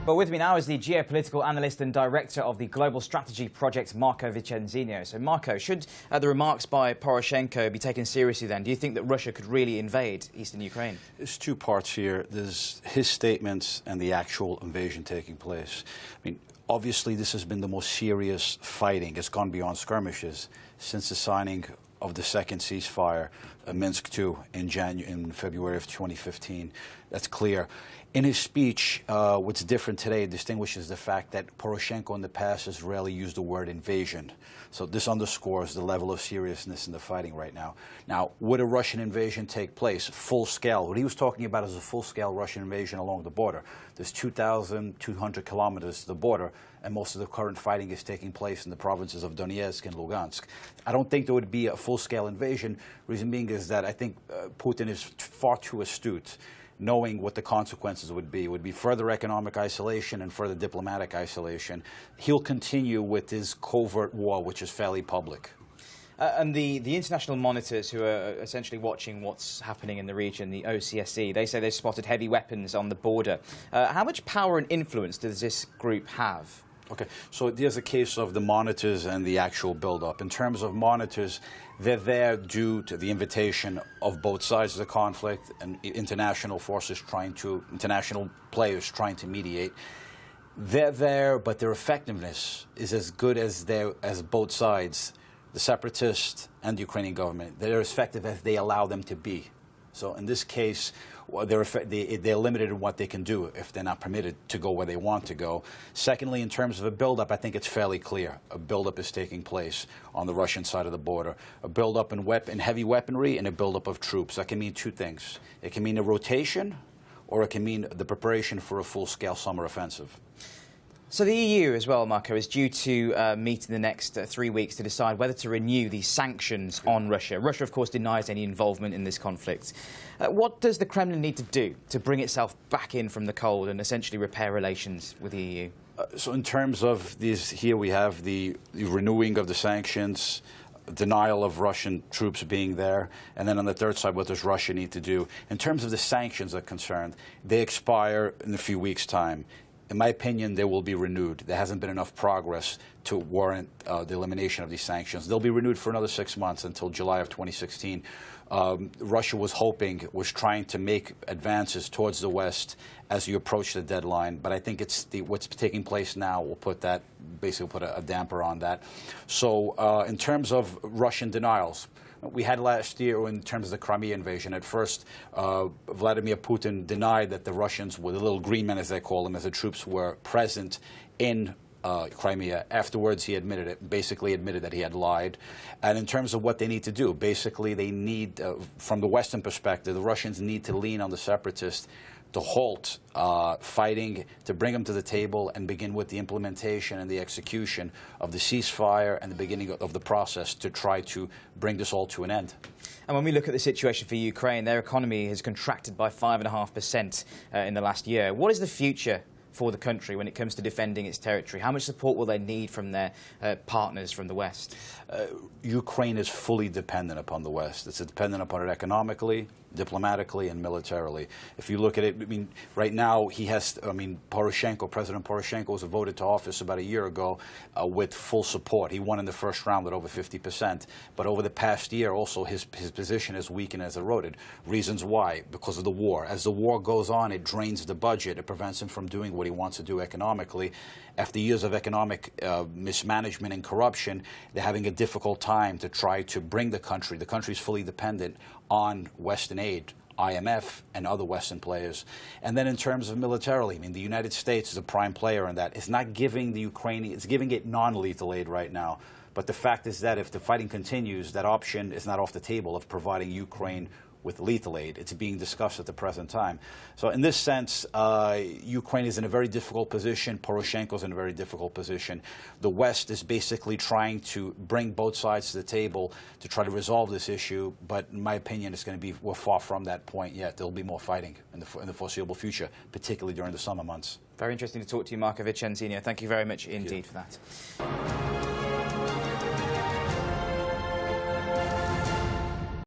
Well, with me now is the geopolitical analyst and director of the Global Strategy Project, Marco Vicenzino. So, Marco, should the remarks by Poroshenko be taken seriously then? Do you think that Russia could really invade eastern Ukraine? There's two parts here. There's his statements and the actual invasion taking place. I mean, obviously, this has been the most serious fighting. It's gone beyond skirmishes since the signing of the second ceasefire, Minsk II, in February of 2015. That's clear. In his speech, what's different today distinguishes the fact that Poroshenko in the past has rarely used the word invasion. So this underscores the level of seriousness in the fighting right now. Now, would a Russian invasion take place, full scale? What he was talking about is a full-scale Russian invasion along the border. There's 2,200 kilometers to the border, and most of the current fighting is taking place in the provinces of Donetsk and Lugansk. I don't think there would be a full-scale invasion. Reason being is that I think Putin is far too astute, knowing what the consequences would be. It would be further economic isolation and further diplomatic isolation. He'll continue with his covert war, which is fairly public. And the international monitors who are essentially watching what's happening in the region, the OCSC, they say they've spotted heavy weapons on the border. How much power and influence does this group have? Okay, so there's a case of the monitors and the actual build-up. In terms of monitors, they're there due to the invitation of both sides of the conflict and international players trying to mediate. They're there, but their effectiveness is as good as both sides, the separatists and the Ukrainian government. They're as effective as they allow them to be. So in this case, they're limited in what they can do if they're not permitted to go where they want to go. Secondly, in terms of a buildup, I think it's fairly clear. A buildup is taking place on the Russian side of the border. A buildup in heavy weaponry and a buildup of troops. That can mean two things. It can mean a rotation, or it can mean the preparation for a full-scale summer offensive. So the EU as well, Marco, is due to meet in the next 3 weeks to decide whether to renew these sanctions on Russia. Russia, of course, denies any involvement in this conflict. What does the Kremlin need to do to bring itself back in from the cold and essentially repair relations with the EU? So in terms of these, here we have the renewing of the sanctions, denial of Russian troops being there, and then on the third side, what does Russia need to do? In terms of the sanctions are concerned, they expire in a few weeks' time. In my opinion, they will be renewed. There hasn't been enough progress to warrant the elimination of these sanctions. They'll be renewed for another 6 months until July of 2016. Russia was trying to make advances towards the West as you approach the deadline, but I think what's taking place now will basically put a damper on that. So in terms of Russian denials, we had last year in terms of the Crimea invasion. At first, Vladimir Putin denied that the Russians were the little green men, as they call them, as the troops were present in Crimea. Afterwards, he admitted it, basically admitted that he had lied. And in terms of what they need to do, basically they need, from the Western perspective, the Russians need to lean on the separatists to halt fighting, to bring them to the table and begin with the implementation and the execution of the ceasefire and the beginning of the process to try to bring this all to an end. And when we look at the situation for Ukraine, their economy has contracted by 5.5% in the last year. What is the future for the country when it comes to defending its territory? How much support will they need from their partners from the West? Ukraine is fully dependent upon the West. It's dependent upon it economically, diplomatically, and militarily. If you look at it, I mean, right now President Poroshenko was voted to office about a year ago with full support. He won in the first round at over 50%. But over the past year, also, his position has weakened, has eroded. Reasons why? Because of the war. As the war goes on, it drains the budget. It prevents him from doing what he wants to do economically. After years of economic mismanagement and corruption, they're having a difficult time to try to bring the country's fully dependent on Western aid, IMF and other Western players. And then in terms of militarily, I mean, the United States is a prime player in that. It's not giving the Ukrainian, it's giving it non-lethal aid right now. But the fact is that if the fighting continues, that option is not off the table of providing Ukraine with lethal aid. It's being discussed at the present time. So in this sense, Ukraine is in a very difficult position. Poroshenko's in a very difficult position. The West is basically trying to bring both sides to the table to try to resolve this issue. But in my opinion, we're far from that point yet. There'll be more fighting in the foreseeable future, particularly during the summer months. Very interesting to talk to you, Marco Vicenzino. Thank you very much indeed for that.